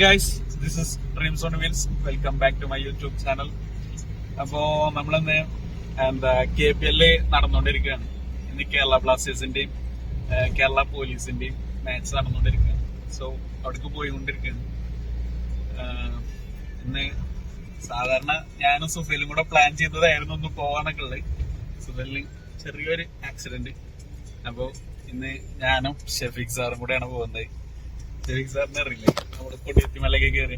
Guys, this is dreams on wheels. Welcome back to my YouTube channel. അപ്പോ നമ്മളിന്ന് KPL നടന്നുകൊണ്ടിരിക്കുകയാണ്. ഇന്ന് കേരള ബ്ലാസ്റ്റേഴ്സിന്റെയും കേരള പോലീസിന്റെയും മാച്ച് നടന്നുകൊണ്ടിരിക്കുകയാണ്. സോ അവിടേക്ക് പോയിക്കൊണ്ടിരിക്കുകയാണ്. ഇന്ന് സാധാരണ ഞാനും സുഫേലും കൂടെ പ്ലാൻ ചെയ്തതായിരുന്നു ഒന്ന് പോവാനൊക്കെ ഉള്ളത്. സുഫേലിന് ചെറിയൊരു ആക്സിഡന്റ്. അപ്പോ ഇന്ന് ഞാനും ഷെഫീഖ് സാറും കൂടെയാണ് പോകുന്നത്. ഷെഫീഖ് സാറിനെ അറിയില്ലേ, നമ്മുടെ കൊടിയത്തിമലൊക്കെ കയറി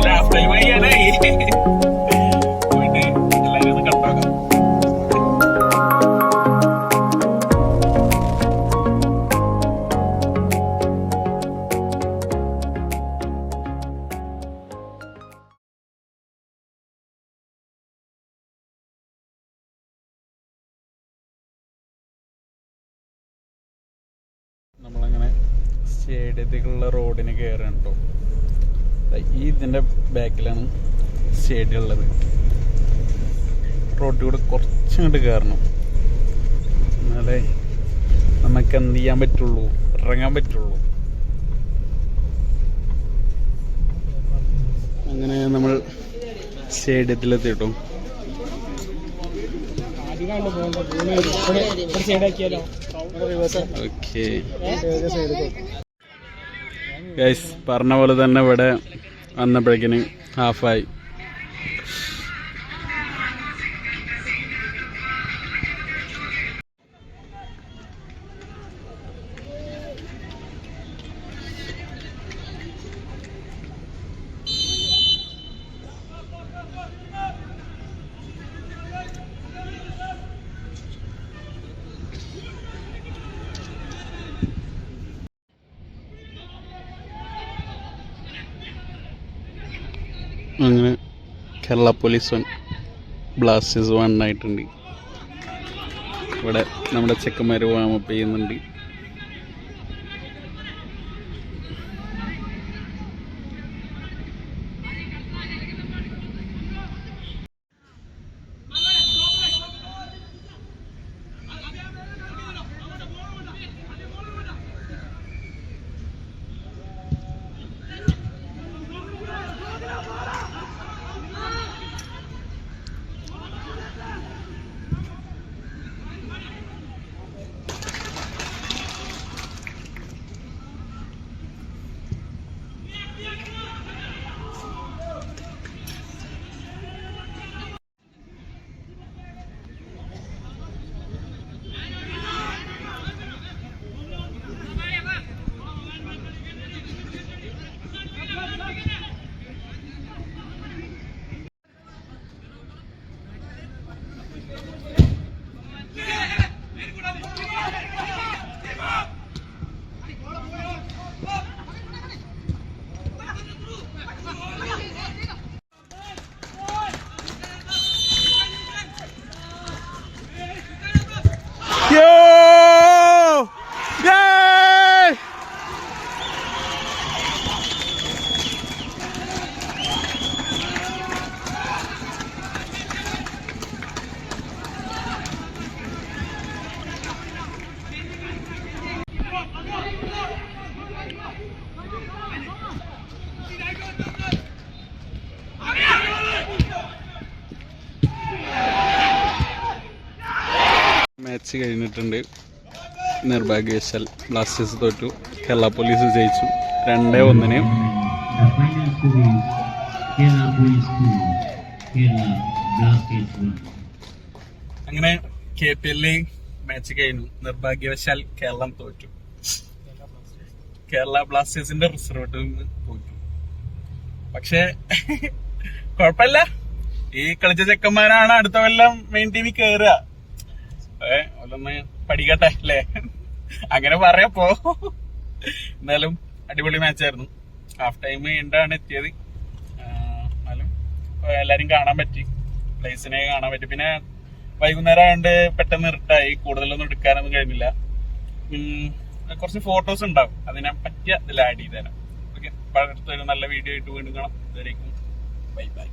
ഹാഫ് ടൈം ആയി പോയിട്ട് എല്ലാവരും ഒന്ന് കണ്ടോക്കാം. നമ്മളങ്ങനെ സ്റ്റേഡിയത്തേക്കുള്ള റോഡിന് കയറാണ് കേട്ടോ. ഇതിൻ്റെ ബാക്കിലാണ് സ്റ്റേഡിയം ഉള്ളത്. റോഡിൽ കൂടെ കുറച്ചങ്ങോട്ട് കയറണം, എന്നാലേ നമുക്ക് എന്ത് ചെയ്യാൻ പറ്റുള്ളൂ, ഇറങ്ങാൻ പറ്റുള്ളൂ. അങ്ങനെ നമ്മൾ സ്റ്റേഡിയത്തിലെത്തി കേട്ടോ. ഓക്കെ ഗൈസ്, പറഞ്ഞ പോലെ തന്നെ ഇവിടെ വന്നപ്പോഴേക്കിന് ഹാഫായി. അങ്ങനെ കേരള പോലീസ് 1 ബ്ലാസ്റ്റേഴ്സ് 1 ആയിട്ടുണ്ട്. ഇവിടെ നമ്മുടെ ചെക്കന്മാർ വാമപ്പ് ചെയ്യുന്നുണ്ട്. മാച്ച് കഴിഞ്ഞിട്ടുണ്ട്. നിർഭാഗ്യവശാൽ ബ്ലാസ്റ്റേഴ്സ് തോറ്റു, കേരള പോലീസ് ജയിച്ചു 2-1. അങ്ങനെ KPL മാച്ച് കഴിഞ്ഞു. നിർഭാഗ്യവശാൽ കേരളം തോറ്റു. കേരള ബ്ലാസ്റ്റേഴ്സിന്റെ റിസർവ് ടീം തോറ്റു. പക്ഷെ കുഴപ്പമില്ല, ഈ കളിച്ച ചെക്കന്മാരാണ് അടുത്ത കൊല്ലം മെയിൻ ടീമിൽ കയറുക. ഒന്നൊന്ന് പഠിക്കട്ടെ അല്ലേ, അങ്ങനെ പറയപ്പോ. എന്നാലും അടിപൊളി മാച്ചായിരുന്നു. ഹാഫ് ടൈം എന്താണ് എത്തിയത്, എന്നാലും എല്ലാരും കാണാൻ പറ്റി, പ്ലേസിനെ കാണാൻ പറ്റി. പിന്നെ വൈകുന്നേരം ആയതുകൊണ്ട് പെട്ടെന്ന് ഇരുട്ടായി, കൂടുതലൊന്നും എടുക്കാനൊന്നും കഴിഞ്ഞില്ല. കുറച്ച് ഫോട്ടോസ് ഉണ്ടാവും, അതിനെ പറ്റിയ ഇതിൽ ആഡ് ചെയ്ത് തരാം. ഓക്കെ, അടുത്തൊരു നല്ല വീഡിയോ ആയിട്ട് വീണ്ടും കാണാം. ഇതുവരേക്കും ബൈ ബൈ.